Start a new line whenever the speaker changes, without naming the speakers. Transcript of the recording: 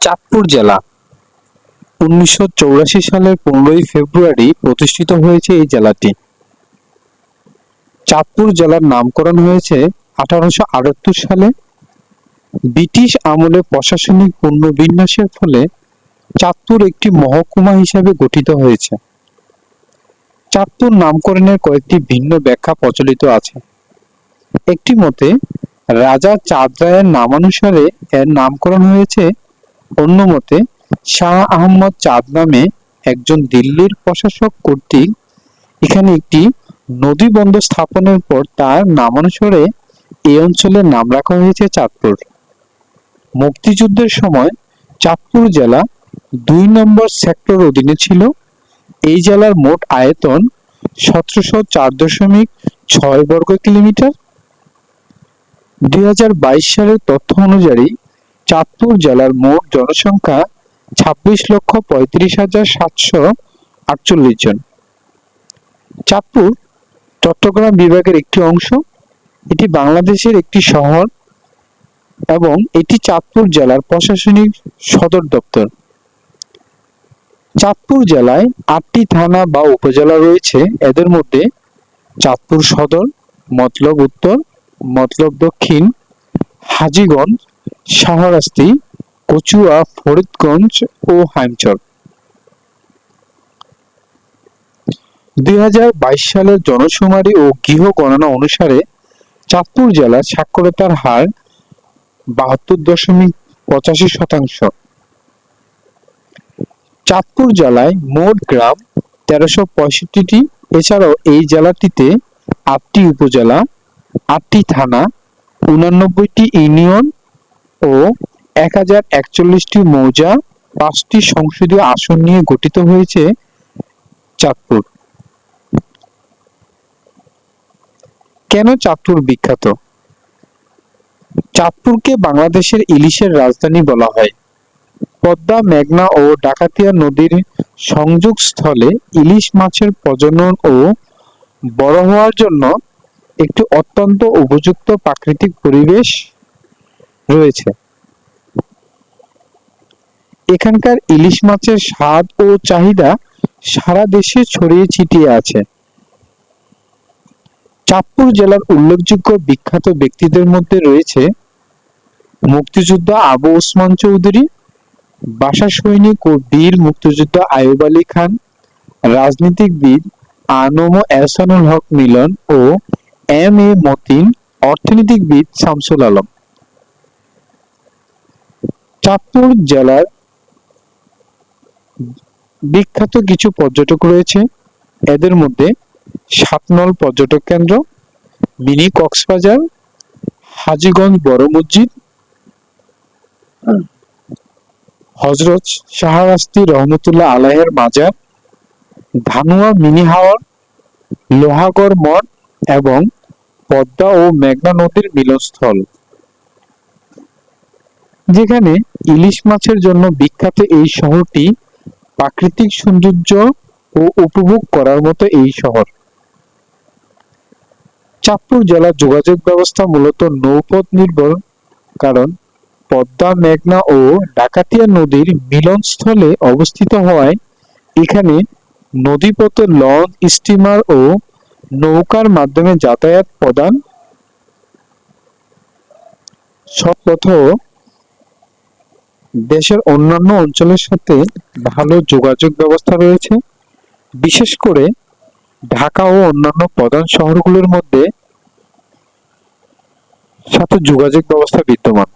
চাঁদপুর জেলা 1984 সালের 15ই ফেব্রুয়ারি প্রতিষ্ঠিত হয়েছে এই জেলাটি। চাঁদপুর জেলার নামকরণ হয়েছে 1878 সালে। ব্রিটিশ আমলে প্রশাসনিক পুনর্বিন্যাসের ফলে চাঁদপুর একটি মহকুমা হিসাবে গঠিত হয়েছে। চাঁদপুর নামকরণের কয়েকটি ভিন্ন ব্যাখ্যা প্রচলিত আছে। একটি মতে রাজা চাঁদ রায়ের নামানুসারে এর নামকরণ হয়েছে, অন্য মতে শাহ আহমদ চাঁদ নামে একজন দিল্লির প্রশাসক কর্তৃক এখানে একটি নদী বন্দর স্থাপনের পর তার নামানুসারে এই অঞ্চলের নাম রাখা হয়েছে চাঁদপুর। মুক্তিযুদ্ধের সময় চাঁদপুর জেলা 2 নম্বর সেক্টর অধীনে ছিল। এই জেলার মোট আয়তন 1704.6 বর্গ কিলোমিটার। 2022 সালের তথ্য অনুযায়ী চাঁদপুর জেলার মোট জনসংখ্যা 26,35,748 জন। চাঁদপুর চট্টগ্রাম বিভাগের একটি অংশ। এটি বাংলাদেশের একটি শহর এবং এটি চাঁদপুর জেলার প্রশাসনিক সদর দপ্তর। চাঁদপুর জেলায় 8টি থানা বা উপজেলা রয়েছে। এদের মধ্যে চাঁদপুর সদর, মতলব উত্তর, মতলব দক্ষিণ, হাজীগঞ্জ, শাহরাস্তি, কচুয়া, ফরিদগঞ্জ ও হাইমচর। 2022 সালের জনশুমারি ও গৃহ গণনা অনুসারে চাঁদপুর জেলার সাক্ষরতার হার 72.85%। চাঁদপুর জেলায় মোট গ্রাম 1365টি। এছাড়াও এই জেলাটিতে 8টি উপজেলা, 8টি থানা, 89টি ইউনিয়ন ও 1041টি মৌজা, 5টি সংসদীয় আসন নিয়ে গঠিত হয়েছে চাঁদপুর। কেন চাঁদপুর বিখ্যাত? চাঁদপুরকে বাংলাদেশের ইলিশের রাজধানী বলা হয়। পদ্মা, মেঘনা ও ডাকাতিয়া নদীর সংযোগস্থলে ইলিশ মাছের প্রজনন ও বড় হওয়ার জন্য একটি অত্যন্ত উপযুক্ত প্রাকৃতিক পরিবেশ রয়েছে। এখানকার ইলিশ মাছের স্বাদ ও চাহিদা সারা দেশে ছড়িয়ে ছিটিয়ে আছে। চাঁদপুর জেলার উল্লেখযোগ্য বিখ্যাত ব্যক্তিদের মধ্যে রয়েছে মুক্তিযোদ্ধা আবু ওসমান চৌধুরী, ভাষা সৈনিক ও বীর মুক্তিযোদ্ধা আইয়ুব আলী খান, রাজনীতিবিদ আ.ন.ম এহসানুল হক মিলন ও এম.এ মতিন, অর্থনীতিবিদ শামসুল আলম। চাঁদপুর জেলার বিখ্যাত কিছু পর্যটক রয়েছে। এদের মধ্যে সাতনল পর্যটক কেন্দ্র, মিনি কক্সবাজার, হাজীগঞ্জ বড় মসজিদ, হযরত শাহরাস্তি রহমতুল্লাহ আলাইহির মাজার, ধানুয়া মিনি হাওর, লোহাগড় মঠ এবং পদ্মা ও মেঘনা নদীর মিলনস্থল। যেখানে ইলিশ মাছের জন্য বিখ্যাত এই শহরটি প্রাকৃতিক সৌন্দর্য ও উপভোগ করার মতো এই শহর। চাঁদপুর জেলার যোগাযোগ ব্যবস্থা মূলত নৌপথ নির্ভর, কারণ পদ্মা, মেঘনা ও ডাকাতিয়া নদীর মিলনস্থলে অবস্থিত হওয়ায় এখানে নদীপথে লঞ্চ, স্টিমার ও নৌকার মাধ্যমে যাতায়াত প্রদান সর্বপ্রথম দেশের অন্যান্য অঞ্চলের সাথে ভালো যোগাযোগ ব্যবস্থা রয়েছে। বিশেষ করে ঢাকা ও অন্যান্য প্রধান শহরগুলোর মধ্যে সাথে যোগাযোগ ব্যবস্থা বিদ্যমান।